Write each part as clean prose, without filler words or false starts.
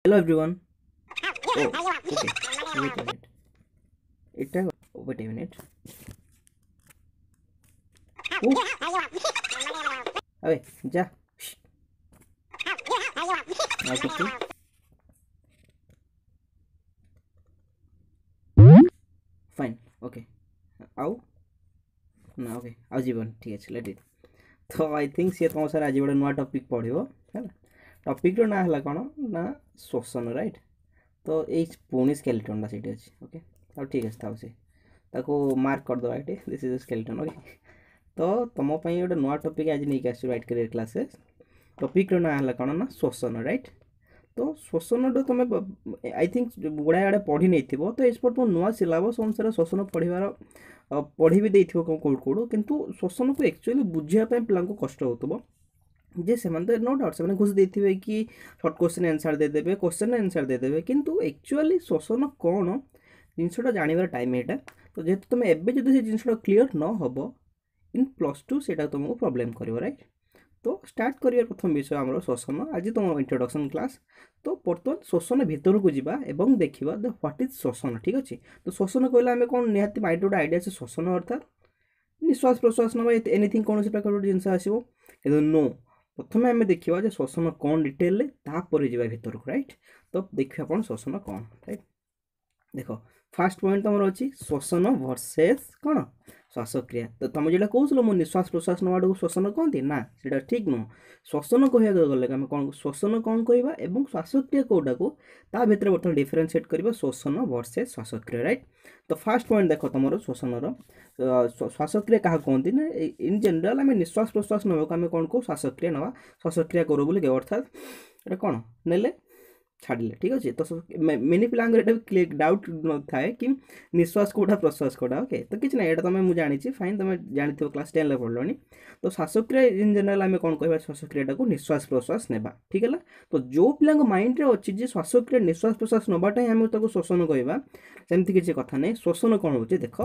Hello everyone. Oh, okay. Wait a minute. Wait a minute. अबे जा. ଆଉ ଟିକେ. Fine. Okay. ଆଉ ନା ଓକେ ଆଉ ଯିବନି ଠିକ୍ ଅଛି ଲେଟ୍ ଇଟ୍. ତ ଆଇ ଥିଙ୍କ ସିଏ ତୁମ ସାର୍ ଆଜି ଗୋଟେ ନୂଆ ଟପିକ୍ ପଢ଼ିବ ହେଲା. ଟପିକ୍ର ନାଁ ହେଲା କ'ଣ ନା ଶୋଷଣ ରାଇଟ୍. ତ ଏଇ ପୁଣି ସ୍କେଲିଟନ୍ଟା ସେଇଠି ଅଛି ଓକେ. ଆଉ ଠିକ୍ ଅଛି ଥାଉ ସେ ତାକୁ ମାର୍କ କରିଦେବା ଏଠି ଦିସ୍ ଇଜ୍ ସ୍କେଲିଟନ୍ ଓକେ. ତ ତୁମ ପାଇଁ ଗୋଟେ ନୂଆ ଟପିକ୍ ଆଜି ନେଇକି ଆସିଛୁ ରାଇଟ୍ କ୍ୟାରିୟର କ୍ଲାସରେ. ଟପିକ୍ର ନାଁ ହେଲା କ'ଣ ନା ଶୋଷଣ ରାଇଟ୍. ତ ଶୋଷଣଟା ତୁମେ ଆଇ ଥିଙ୍କ ଗୁଡ଼ାଏ ଆଡ଼େ ପଢ଼ି ନେଇଥିବ ତ ଏସପଟ ତୁମ ନୂଆ ସିଲାବସ୍ ଅନୁସାରେ ଶୋଷଣ ପଢ଼ିବାର ପଢ଼ି ବି ଦେଇଥିବ କେଉଁଠୁ କିନ୍ତୁ ଶୋଷଣକୁ ଆକ୍ଚୁଆଲି ବୁଝିବା ପାଇଁ ପିଲାଙ୍କୁ କଷ୍ଟ ହେଉଥିବ ଯେ ସେମାନେ ତ ନୋ ଡାଉଟ୍ ସେମାନେ ଘୁଷି ଦେଇଥିବେ କି ସର୍ଟ କ୍ୱେଶ୍ଚନ୍ ଆନ୍ସର୍ ଦେଇଦେବେ କ୍ୱେଶ୍ଚନ୍ ଆନ୍ସର୍ ଦେଇଦେବେ କିନ୍ତୁ ଆକ୍ଚୁଆଲି ଶୋଷଣ କ'ଣ ଜିନିଷଟା ଜାଣିବାର ଟାଇମ୍ ଏଇଟା. ତ ଯେହେତୁ ତୁମେ ଏବେ ଯଦି ସେ ଜିନିଷଟା କ୍ଲିଅର୍ ନ ହେବ ଇନ୍ +2 ସେଇଟା ତୁମକୁ ପ୍ରୋବ୍ଲେମ୍ କରିବ ରାଇଟ୍. तो स्टार्ट करियर प्रथम विषय आम शोषण आज तुम इंट्रोडक्शन क्लास. तो बर्तमान शोषण भितर को जीवा एवं देखा द व्हाट इज शोषण ठीक अच्छे. तो शोषण कहले आम कौन निहाती माइंड गोटे आइडिया अच्छे शोषण अर्थात निश्वास प्रश्वास ना एनिथिंग कौन प्रकार गोटे जिन आसो नो प्रथम आम देखा शोषण कौन डिटेल तापर जा भितर को राइट. तो देखा कौन शोषण कौन राइट. देख फास्ट पॉइंट तुम अच्छी शोषण वर्सेस कौन श्वासक्रिया. तो तुम जो कहूल मो निश्वास प्रश्वास नवाड़ को शोषण कहती ना सीटा ठीक नुह. शोषण कह गले आम कौन शोषण कौन कह श्वासक्रिया कौटा को ता भर बर्तमान डिफरेन्सीएट कर शोषण वर्सेस श्वासक्रिया राइट. तो फास्ट पॉइंट देख तुम शोषण श्वासक्रिया क्या कहती ना इन जनरल आम निश्वास प्रश्वास नवा आम कौन कहू श्वासक्रिया नवा श्वासक्रिया करो बोली अर्थात कौन ने छाड़े ठीक अच्छे. तो मेनी पिला डाउट न थाए कि निश्वास कौटा प्रश्वास कौटा ओके. तो किसी ना ये तुम मुझे जानी फाइन तुम जानी क्लास 10 पढ़ल. तो श्वासक्रिया इन जनरल आम कौन कह श्वासक्रिया को निश्वास प्रश्वास नेबा ठीक है. तो जो पिला माइंड रे अच्छी श्वासक्रिया निश्वास प्रश्वास नवाटा ही आम शोषण कहवा सेमती किसी कथा नहीं. शोषण कौन हो देख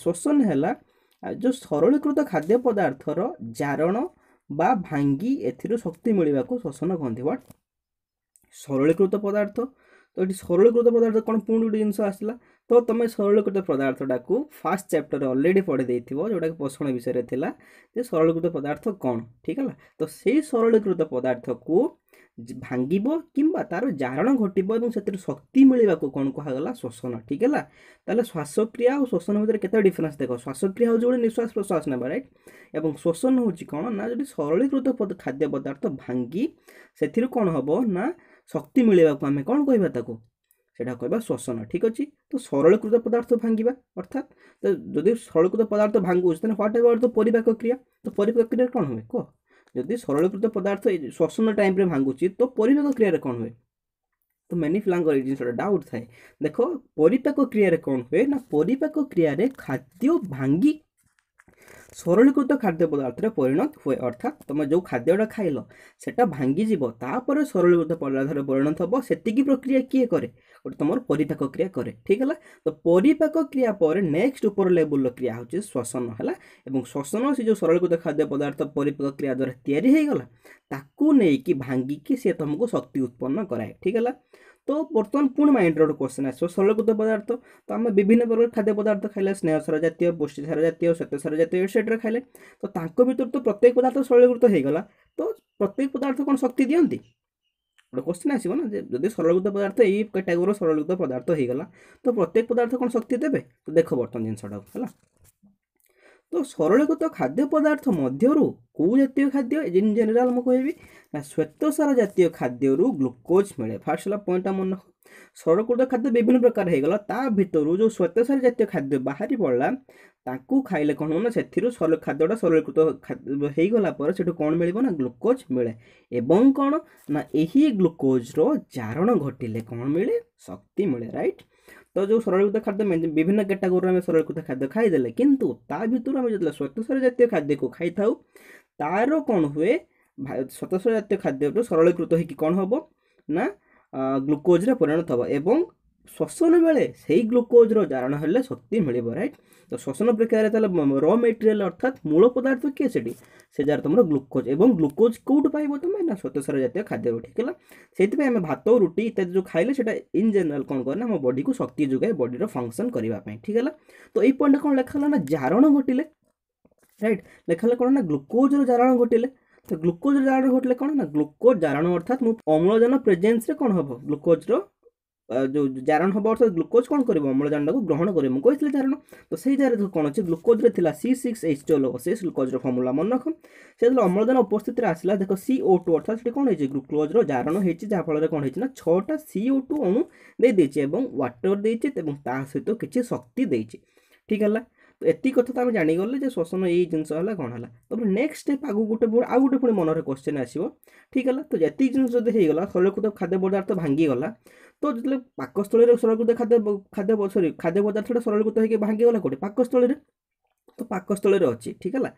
शोषण है जो सरलीकृत खाद्य पदार्थर जारण बा भांगी एथिरो शक्ति मिलवा को शोषण कहते. व्हाट सरलीकृत पदार्थ. तो ये सरलीकृत पदार्थ कौन पुणी गोटे जिन आसला. तो तुम सरलीकृत पदार्थटा को फास्ट चैप्टर अलरेडी पढ़ी देथिबो जोटा पोषण विषय रे थिला जे सरलीकृत पदार्थ कौन ठीक है. तो से सरलीकृत पदार्थ को भांगिबो किंबा तार जारण घटिबो एवं से शक्ति मिलवा को कौन कहगला शोषण ठीक है. ताले श्वासक्रिया और शोषण भीतर केते डिफरेंस देख. श्वासक्रिया हो जो निश्वास प्रश्वास नेबा राइट एवं शोषण होची कौन ना जो सरलीकृत खाद्य पदार्थ भांगी से कौन हम ना शक्ति मिलवा को आम कौन कहवा सेटा कहवा शोषण ठीक अच्छे. तो सरलीकृत पदार्थ भांगा अर्थात तो जदि सरलीकृत पदार्थ भांगुच ह्वाट एवर द परिपाक क्रिया. तो परिपाक क्रिया कौन हुए कह जदि सरलीकृत पदार्थ शोषण टाइम भांगुची तो परिपाक क्रिया कौन हुए. तो मेनी पिला जिन डाउट थाए देख परिपाक क्रिया कौन हुए ना परिपाक क्रिया खाद्य भांगी सरलीकृत खाद्य पदार्थ परिणत हुए. अर्थात तुम जो खाद्यटा खाइल सेटा भांगीज तापर सरलीकृत पदार्थ परिणत हम से प्रक्रिया किए करे गोटे तुम परिपाक क्रिया करे ठीक है. तो परिपाक क्रिया पर नेक्स्ट ऊपर लेवल क्रिया हूँ श्वसन है. श्वसन से जो सरलीकृत खाद्य पदार्थ परिपाक क्रिया द्वारा तैयारी होगला ताकू नहीं भांगिकी सी तुमको शक्ति उत्पन्न कराए ठीक है. तो बर्तमान पुणी माइंड गोटे क्वेश्चन आस सरलीकृत पदार्थ. तो आम विभिन्न प्रकार खाद्य पदार्थ खाइले स्नेहसार जातीय पुष्टिसार जातीय श्वेतसार जातीय एटसेट्रा खाइले तो भर तो प्रत्येक पदार्थ सरलीकृत होगला. तो प्रत्येक पदार्थ कौन शक्ति दियंती गोटे क्वेश्चन आसो ना जब सरलीकृत पदार्थ यही कैटेगोरी सरलीकृत पदार्थ होगला तो प्रत्येक पदार्थ कौन शक्ति देवे. तो देख बर्तमान जिनटा है. तो सरलीकृत खाद्य पदार्थ मध्यरु कौ जातीय खाद्य इन जनरल मुझे कहबी ना श्वेतसार जातीय खाद्य ग्लुकोज मिले. फास्ट है पॉइंट मन सरलीकृत खाद्य विभिन्न प्रकार होगला ता भर जो श्वेतसार जातीय खाद्य बाहरी पड़ा ताकू खाइले कौन हो से खाद्यटा सरलीकृत होगला से कौन मिल ना ग्लुकोज मिले एवं कौन ना यही ग्लुकोज जारण घटिले कौन मिले शक्ति मिले राइट. तो जो सरलीकृत खाद्य विभिन्न कैटेगोरी में सरलीकृत खाद्य खाईदे किंतु ता भर आम जो श्वेतसार जातीय खाद्य को खाई था तार कौन हुए श्वेतसार जातीय खाद्य सरलीकृत हो कौन हम ना ग्लुकोज परिणत हम एवं श्वसन बेले से ग्लुकोज जारण हेल्ले शक्ति मिल रईट। तो श्वसन प्रक्रिया र मेटेरियल अर्थात मूल पदार्थ किए से जार तुम ग्लुकोज और ग्लुकोज कौट पाइब तुम ना श्वेतसार जातीय खाद्य ठीक है। से आम भात रुटी इत्यादि जो खाइले से इन जनरल कौन करना आम बॉडी को शक्ति जोगाए बॉडी फंक्शन करने ठीक है। तो ये पॉइंट कौन लिखा ना जारण घटिले राइट लिखा कौन ना ग्लुकोज जारण घटिले। तो ग्लुकोज जारण घटिले कौन ना ग्लुकोज जारण अर्थात अम्लजान प्रेजेन्स कौन हम ग्लुकोज जो जारण हम अर्थात ग्लुकोज कौन कर अम्लजान को ग्रहण कर मुझे जारण। तो सही जगह कौन अच्छे ग्लुकोज C6H12 से ग्लुकोज फर्मुला मन रख से अम्लजान उपस्थित आसला देख CO2 अर्थात कौन है ग्लुकोज जारण हो जहाँफल कौन है 6टा CO2 अणु देदेचे वाटर देचे सहित किसी शक्ति देचे ठीक है। तो एति कथा तो आम जानीगले जे श्वसन यही जिनस है कौन है। तो नेक्स्ट स्टेप आगु गोटे आउ गोटे पुणी मन क्वेश्चन आसो ठीक है। तो जी जिन होगा सरलीकृत खाद्य पदार्थ भांगीगला तो जो पाकस्थल सरलीकृत खाद्य सरी खाद्य पदार्थ सरलीकृत होकर भांगीगला कौटे पाकस्थल। तो पाकस्थल अच्छी ठीक है।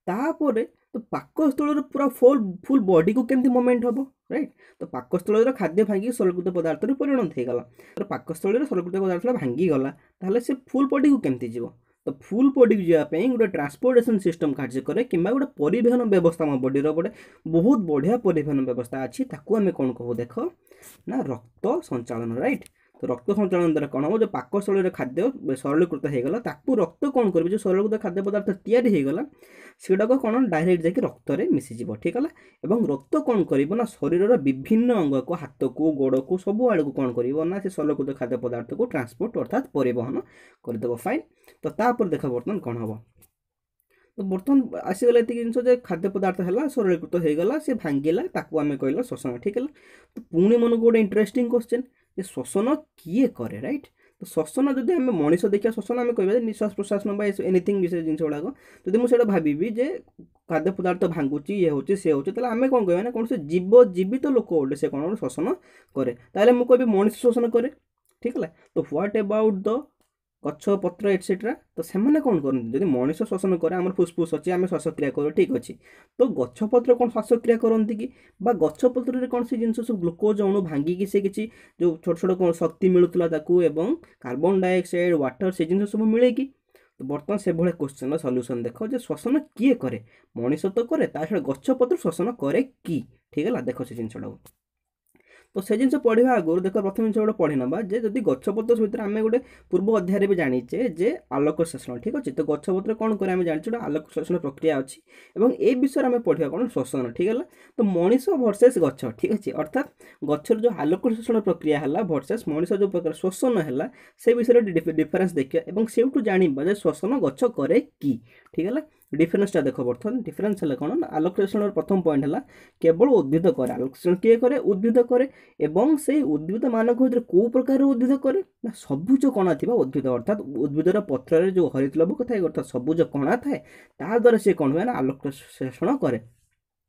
तापर तो पाकस्थल पूरा फुल बॉडी को केमती मोमेंट हम राइट। तो पाकस्थल खाद्य भांगी सरलीकृत पदार्थ परिणत होगा। तो पाकस्थल सरलीकृत पदार्थ भांगीगला ताहले से फुल बॉडी को केमती जीव। तो फुल बॉडी को जावाई गोटे ट्रांसपोर्टेशन सिस्टम कार्य करे कि गोटे परिवहन व्यवस्था आम बॉडी गोटे बहुत बढ़िया परिवहन व्यवस्था अच्छी ताकू आम कौन कहू देख ना रक्त संचालन राइट। तो रक्त संचालन द्वारा कौन हम जो पाकस्थल खाद्य सरलीकृत होगा ताकू रक्त कौन कर जो सरलीकृत खाद्य पदार्थ तैयारी होगा सेटाक कौन डायरेक्ट जाकि रक्त में मिसीज ठीक है। और रक्त कौन कर शरीर विभिन्न अंग को हाथ को गोड़ को सब आड़ को कौन करना से सरलीकृत खाद्य पदार्थ को ट्रांसपोर्ट अर्थात परिवहन करदेव फाइन। तो तापर देख बर्तमान कौन हम। तो बर्तमान आसीगला ये जिन खाद्य पदार्थ है सरलीकृत होगा सी भांगला ताकू आम कहला श्वसन ठीक है। तो पुणी मन को गोटे इंटरेस्टिंग क्वेश्चन जे श्वसन किए करे राइट। तो श्वसन जब आम मनीष देखा श्वसन आम कह निश्वास प्रश्वास ना एनिथिंग विषय जिन गुड़ाक जब मुझे भावी जे खाद्य पदार्थ भांगुची ये होची से होची ताले आम कौन कह कौन से जीव जीवित लोक गोटे से कौन श्वसन करे ताले मुझे कह मनीष श्वसन करे ठीक है। तो व्हाट अबाउट द गछ पत्र एटसेट्रा तो से कौन करते मनीष श्वसन करे आम फुसफुस अच्छी आम श्वासक्रिया कर ठीक अच्छे। तो गछपत्र कौन श्वासक्रिया करती कि गछपत्र कौन से जिन सब ग्लुकोज अणु भांगिकी से किसी जो छोट छोट कौन शक्ति मिलूला कार्बन डाइऑक्साइड वाटर से जिन सब मिले कि। तो बर्तमान से भाई क्वेश्चन सल्यूशन देख जो श्वसन किए करे मनीष तो करे छड़ा गछपत्र श्वसन करे कि ठीक है। देख से जिनटा तो से जिन पढ़ा आगुरी देख प्रथम जिन गोटे पढ़ी ना जे जदि गछपत्र भितर आम गोटे पूर्व अध्याय भी जानीचे जे आलोक शोषण ठीक अच्छे। तो गछपत्र कौन करे आम जानी गोटे आलोक शोषण प्रक्रिया अच्छी और ये विषय में पढ़ा कौन श्वसन ठीक है। तो मनीष वर्सेस गछ ठीक अच्छे अर्थात गचर जो आलोक शोषण प्रक्रिया है वर्सेस मनीष जो प्रकार श्वसन है से विषय डिफरेन्स देखिए और से जाना श्वसन गछ करे कि ठीक है। डिफरेन्सटा देख बर्तमान डिफरेन्स है कौन आलोक शोषण प्रथम पॉइंट है केवल उद्भिद करे आलोक शोषण किए करे उद्भिद करे एवं से उद्भिद मानक भितर कौ प्रकार उद्भिद करे ना सबुज कणा थी उद्भिद अर्थात उद्भिदर पत्र जो हरित लवक थाए अर्थात सबुज कणा थाए ता द्वारा से कौन हुए ना आलोक शोषण करे।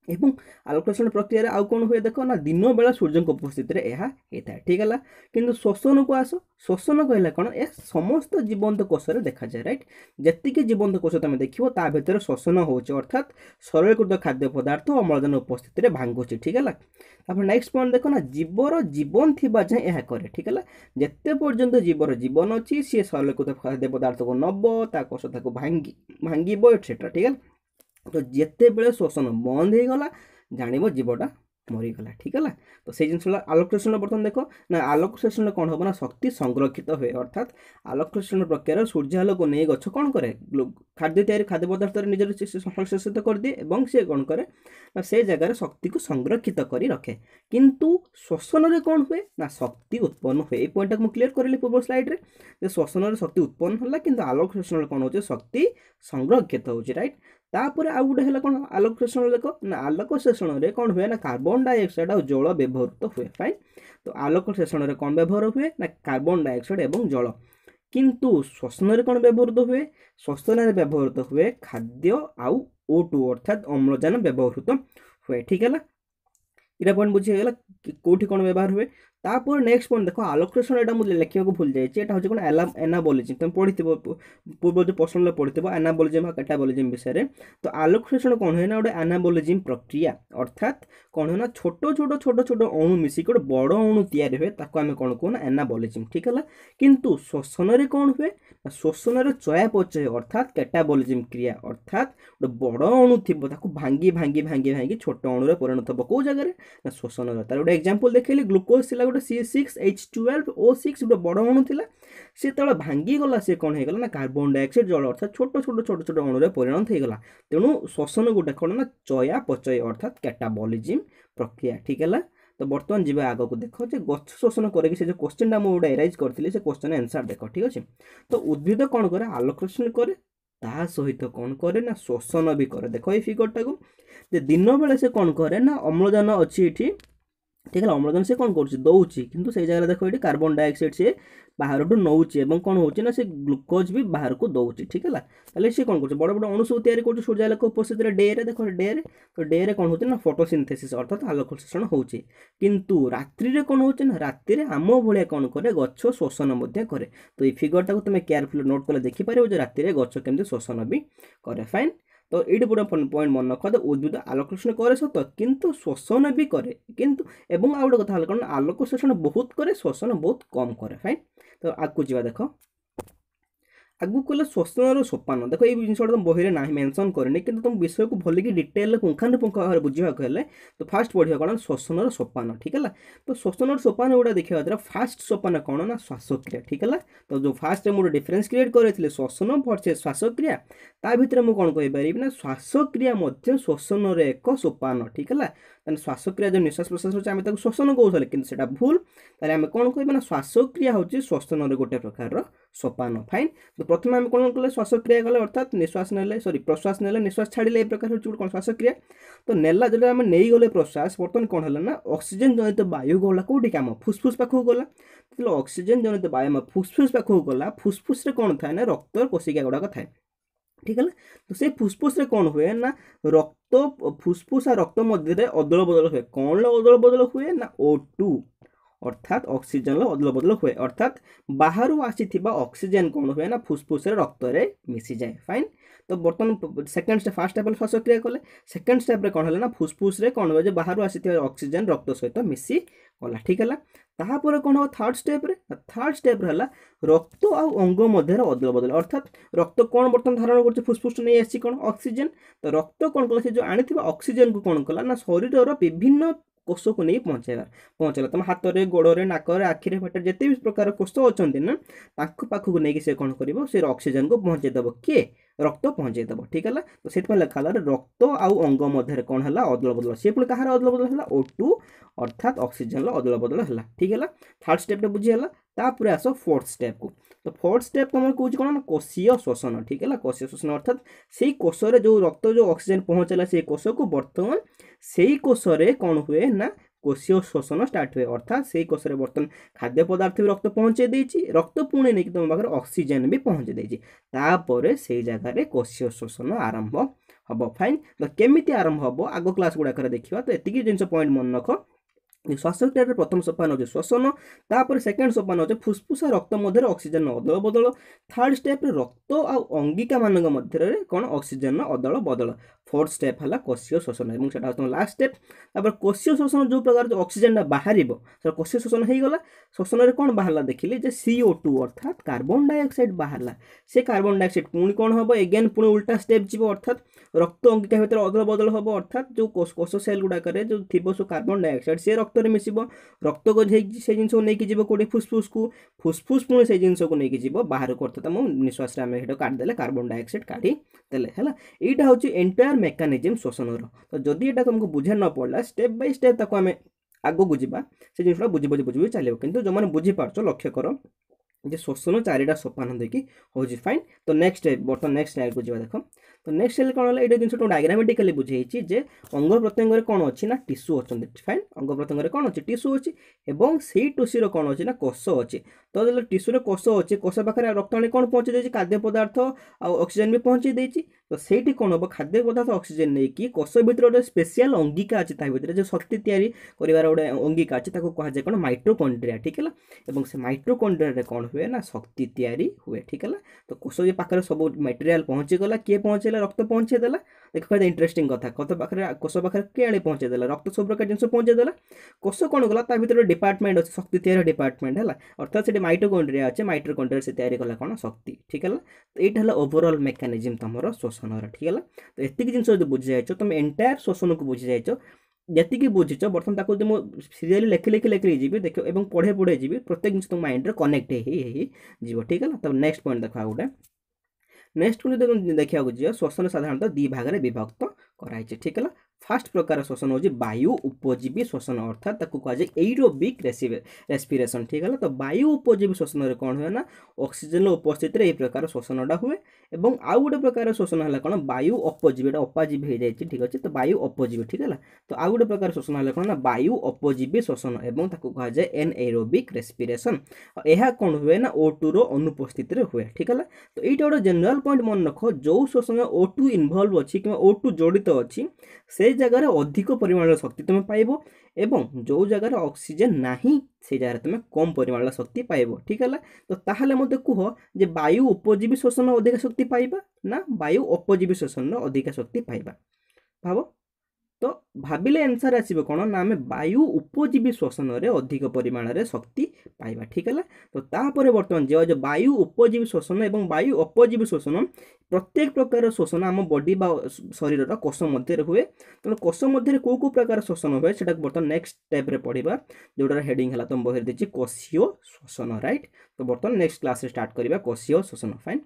एवं आलोक शोषण प्रक्रिया आउ कौन हुए देख ना दिन बेला सूर्य उपस्थित होता है ठीक है। किंतु श्वसन को आस श्वसन कहला कौन ए समस्त जीवंत कोष देखा जाए राइट। जी जीवंत कोष तुम देखो ता भीतर श्वसन होचे अर्थात सरलीकृत खाद्य पदार्थ अम्लजान उपस्थित भांगुची ठीक है। तापर नेक्स्ट पॉइंट देखो ना जीवर जीवन थी जाए यह करे ठीक है। जिते पर्यंत जीवर जीवन अच्छी सी सरलीकृत खाद्य पदार्थ को नब ता कोष भांगब एटसेट्रा ठीक है। तो जिते बेले श्वसन बंद हो गला जान जीवटा मरीगला ठीक है। तो से जिन आलोक शोषण बर्तमान देख ना आलोक शोषण कौन हम ना शक्ति संरक्षित हुए अर्थात आलोक शोषण प्रक्रिया सूर्यालोक नहीं गछ कौन करे खाद्य तैयारी खाद्य पदार्थ निजर संश्लेषित कर दिए और सी कौन करे ना से जगार शक्ति को संरक्षित कर रखे। किंतु श्वसन में कौन हुए ना शक्ति उत्पन्न हुए। ये पॉइंट मुझे क्लीयर करी पूर्व स्लाइड रे श्वसन शक्ति उत्पन्न है कि आलोक शोषण कौन हो शक्ति संरक्षित हो राइट। तापर आउ गोटे है कौन आलोक शोषण देख ना आलोक शोषण में कौन हुए ना कार्बन डाइऑक्साइड और जल व्यवहृत हुए फाइन। तो आलोक शोषण में कौन व्यवहार हुए ना कार्बन डाइऑक्साइड और जल। किंतु श्वसन में कौन व्यवहृत हुए श्वसन में व्यवहृत हुए खाद्य आउ O2 अर्थात अम्लजान व्यवहृत हुए ठीक है। इटा पॉइंट बुझीगला कौटी कौन व्यवहार हुए तापर नेक्स्ट पॉइंट देखो आलोकेशन एटा मुझे लिखा भूल जाए एटा हूँ कौन एनाबोलिज्म तुम पढ़ी पूर्व जो प्रश्न पढ़ी एनाबोलिज्म कैटाबोलिज्म विषय में तो आलोकेशन कौन हुए ना गोटे एनाबोलिज्म प्रक्रिया अर्थात कौन हुए ना छोट छोट छोट छोट अणु मिसिक गोटे बड़ अणु तैयारी हुए ताको आम कौन कहूँ ना एनाबोलिज्म ठीक है किंतु श्वसन कौन हुए श्वसन चयापचय अर्थात कैटाबोलिज्म क्रिया अर्थात गोटे बड़ अणु थी भांगी भांगी भांगी भांगी छोट अणुरे परिणत हम कौ जगह ना श्वसन तार गोटे एक्जाम्पल देखिए ग्लूकोज थी गोटे C6H12O6 गोटे बड़ अणु था सी तब भांगी गला सी कौन होगा ना कार्बन डाइऑक्साइड जल अर्थात छोट छोट छोट छोट अणुरे परिणत होगा तेणु श्वसन गोटे कौन ना चयापचय अर्थात कैटाबोलिज्म प्रक्रिया ठीक है तो बर्तमान जी आग को देख गछ शोषण करके से जो क्वेश्चन गोटे एराइज करी से क्वेश्चन आंसर देख ठीक अच्छे तो उद्भिद कौन करे आलोकेशन करे ता सहित कौन करे ना शोषण भी करे देख ये फिगरटा को दिन बेले से कौन करे ना अम्लजान अच्छी ये ठीक है अम्लजान से कौन कर दौची किंतु से जगह देखो ये कार्बन डाइऑक्साइड से बाहर टू नौची कौन होची ना से ग्लूकोज भी बाहर को दौची ठीक है ताले से कौन कर बड़ बड़ अणु सब तैयारी कर सूर्यालोक उपस्थित डे रे देखो डे रे तो डे रे कौन होची ना फोटोसिंथेसिस अर्थात आलोक शोषण होची किंतु रात्रि रे कौन होची ना रात्रि रे आम भलिया कौन करे गछ शोषण मध्य करे तो ये फिगरटा को तुम केयरफुल नोट कले देखि पारिबो जे रात्रि रे गछ केमती शोषण भी करे फाइन तो ये पूरा पॉइंट मन रख उद्भिद आलोकेशन करे सत किंतु शोषण भी करे किंतु एवं आ गोटे कथा कौन आलोक शोषण बहुत करे शोषण बहुत कम करे फाइन तो आगू जा देख आगू कहले श्वसन सोपान देख ये जिन तुम बही ना मेनसन करनी कि तुम विषय को भलिक डिटेल पुंखानुपुंख भाव बुझाक हेल्ले तो फास्ट पढ़ा कौन श्वसन सोपान ठीक है तो श्वसन सोपान गुड़ा देखा द्वारा फास्ट सोपान कौन ना श्वासक्रिया ठीक है तो जो फास्ट मुझे डिफरेन्स क्रिएट करें श्वसन वर्सेस श्वासक्रिया ता भीतर मुझे कौन कहीपर ना श्वासक्रिया श्वसन एक सोपान ठीक है श्वासक्रिया जो निश्वास प्रश्वास अच्छे आम श्वसन कौशल कि भूल ताले आम कौन कह ना श्वासक्रिया हूँ श्वसन गोटे प्रकार सोपान फाइन तो प्रथम आम कौन कले श्वासक्रिया कले अर्थात निश्वास ने सॉरी प्रश्वास ने निश्वास छाड़े प्रकार हूँ कौन श्वासक्रिया तो नेला जो आम नहीं गले प्रश्वास बर्तमान कौन है ना ऑक्सीजन जनित वायु गला कौटी आम फुसफुस पाखक गला तो ऑक्सीजन जनित वायु फुसफुस पाखक गला फुसफुस कौन थाए ना रक्त कोशिका गुड़ाक थाए ठीक है तो से फुसफुस रे कौन हुए ना रक्त फुसफुस और रक्त मध्य अदल बदल हुए कौन अदल बदल हुए ना O2 अर्थात ऑक्सीजन अदल बदल हुए अर्थात बाहर आसी ऑक्सीजन कौन हुए ना फुसफुस रक्त रे मिसी जाए फाइन तो बर्तमान सेकंड स्टेप फास्ट स्टेप श्वासक्रिया कले सेकंड स्टेप रे कौन है ना फुसफुस रे कौन हुए बाहर आसी ऑक्सीजन रक्त सहित मिसी गला ठीक है तापर कौन हम थर्ड स्टेप है रक्त और अंग मध्य अदल बदल अर्थात रक्त कौन बर्तमान धारण कर फुसफुस नहीं आसी कौन ऑक्सीजन तो रक्त कौन कला से जो आनी ऑक्सीजन को कौन कला ना शरीर विभिन्न कोष को नहीं पहुँचेगा तुम हाथ में गोड़े नाकर आखिरे पेटे जिते भी प्रकार कोष अच्छा ना पाखक नहीं से कौन कर से ऑक्सीजन को पहुँचेदेव किए रक्त पहुँचेदेव ठीक है तो से लिखा रक्त आउ अंग मध्य कौन है अदल बदल सी पुणी कहार अदल बदल है O2 अर्थात ऑक्सीजन अदल बदल है ठीक है थर्ड स्टेप बुझीगला तापर आस फोर्थ स्टेप को तो फोर्थ स्टेप तुम कौन कौन ना कोशीय शोषण ठीक है कोशीय शोषण अर्थात से कोष जो रक्त जो ऑक्सीजन पहुँचला से कोष को बर्तमान से कोष कौन हुए ना कोशीय शोषण स्टार्ट हुए अर्थात से कोष बर्तमान खाद्य पदार्थ भी रक्त पहुँचे देती रक्त पुणी नहीं तुम पाखे ऑक्सीजन भी पहुँचे देती से जगह कोशीय शोषण आरंभ हम फाइन तो केमी आरंभ हम आग क्लास गुड़ाक देखा तो ये जिन पॉइंट मन रख श्वासक्रिया प्रथम सोपान हो श्वसन तापर सेकेंड सोपान हो फुसफुस रक्त मध्य ऑक्सीजन अदल बदल थर्ड स्टेप रक्त और अंगिका मान मध्य कौन ऑक्सीजन अदल बदल फोर्थ स्टेप है कोशीय शोषण और से लास्ट स्टेप तापर कोशीय शोषण जो प्रकार जो ऑक्सीजन बाहर कोशीय शोषण हो गला शोषण में कौन बाहर देखिले जे CO2 अर्थात कार्बन डाइऑक्साइड बाहर से कार्बन डाइऑक्साइड पुणी कौन हम एगेन पुणी उल्टा स्टेप जीव अर्थात रक्त अंगिका भर अदल बदल हम अर्थात जो कोष सेल गुड़ाक जो थी सब कार्बन डाइऑक्साइड से रक्त में मिसब रक्त को से जिन नहीं जीव कौटे फुसफुस को फुसफुस पुणी से जिन को नहीं जीव बाहर को अर्थात निश्वास आम काटिदेले कार्बन डाइऑक्साइड काटिदेले है यहाँ हूँ एंटायर मेकानिजम शोषण तो जदि यहाँ तुमको बुझा न पड़ा स्टेप बाय स्टेप ताको आम आगू जावा से जिन बुझी चलो कि जो मैंने बुझीपार लक्ष्य कर जे शोषण चारिटा सोपान देखिए हो फाइन। तो नेक्स्ट बर्तमान नेक्स्ट स्लाइड को जावा देख। तो नेक्स्ट स्लाइड कौन है ये जिन डायग्रामेटिकली बुझे जे अंग प्रत्यंग कौन अच्छी ना टिश्यू अच्छा फाइन। अंग प्रत्यंग कौन अच्छी टिश्यू अच्छी और से टिश्यूर कौन अच्छी ना कोष अच्छी। तो जो टिश्यूर कोष अच्छे कोष पाखे रक्तवाणी कौन पहुँचे देती खाद्य पदार्थ ऑक्सीजन भी पहुँचे देती। तो सही कौन हम खाद्य पदार्थ ऑक्सीजन नहीं कि कोष भर गोटे स्पेशल अंगिका अच्छी ता जो शक्ति तैयारी कर गोटे अंगिका अच्छी कहुए कौन माइटोकॉन्ड्रिया ठीक है। और से माइटोकॉन्ड्रिया कौन हुए ना शक्ति तैयारी हुए ठीक है। तो कोष ये पाखे सब मटेरियल पहुँची गला किए पहुँचेला रक्त पहुँचेदेला। देख इंटरेस्टिंग कथा कत पाखे कोष पाखे किए आने पहुँचेदेला रक्त सब प्रकार जिन पहुँचेदेला। कोष कौन गला भर डिपार्टमेंट अच्छे शक्ति तैयारी डिपार्टमेंट है अर्थात से माइटोकॉन्ड्रिया अच्छे माइटोकॉन्ड्रिया से तैयारी कला कौन शक्ति ठीक है। तो यहाँ है ओवरऑल मेकानिज्म तुम शोषण ठीक है। तो ये जिन जो बुझी जाइए तुम एंटायर शोषण को बुझी जाइए जी बुझीच बर्तमान ताको सीरियली लेखि लेखि लेखि जी देख और पढ़े पढ़े जी प्रत्येक जिन तुम माइंड कनेक्ट हो ठीक है। तब नेक्स्ट पॉइंट देखा गोटे नेक्स्ट पॉइंट देखा जी शोषण साधारणतः दी भाग में विभक्त कराई ठीक है। फास्ट प्रकार शोषण हूँ वायु उपजीवी शोषण अर्थात कहुए एरोबिक रेस्पिरेशन ठीक है। तो वायु उपजीवी शोषण कौन हुए ना ऑक्सीजन उपस्थित यही प्रकार शोषणटा हुए। और आउ गोटे प्रकार शोषण है कौन वायु अपजीवी अपाजीवी हो जाए ठीक अच्छे। तो वायु अपजीवी ठीक है। तो आउ गोटे प्रकार शोषण है कौन ना वायु अपजीवी शोषण और कहुए एनएरोबिक रेस्पिरेशन यह कौन हुए ना O2 रो अनुपस्थित हुए ठीक है। तो ये गोटे जनरल पॉइंट मन रख जो शोषण O2 इनवल्व अच्छी कि O2 जड़ित अच्छी से जगह अधिक परिमाण शक्ति तुम पाइब एवं जो जगह ऑक्सीजन नहीं से जगह तुम कम परिमाण शक्ति पाइब ठीक है। तो ताहले मते कह जे वायु उपजीवी शोषण अधिक शक्ति पाइबा ना वायु अपजीवी शोषण अधिक शक्ति पाइबा भाव। तो भाविले आंसर आसो कौन ना आम वायु उपजीवी शोषण अधिक परिमाण में शक्ति पाइबा ठीक है। तो तापर बर्तमान जो वायु उपजीवी शोषण और वायु अपजीवी शोषण प्रत्येक प्रकार शोषण आम बॉडी शरीर कोष मध्य हुए। तेणु कोष मध्य कौ कौ प्रकार शोषण हुए से बर्तमान नेक्स्ट स्टेप पढ़ा जोटार हेडिंग है तुम बही देती कोशीय शोषण राइट। तो बर्तमान नेक्स्ट क्लास स्टार्ट करवा कोशीय शोषण फाइन।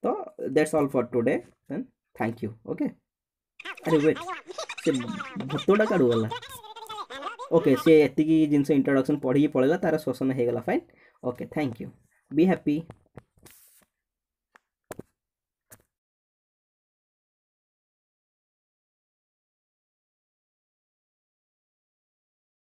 तो that's all for today thank you okay. अरे वेट से भूतटा काढ़ू गला ओके सी एति जिन इंट्रोडक्शन पढ़ी पड़ेगा तार शोषण हो गला fine okay thank you be happy.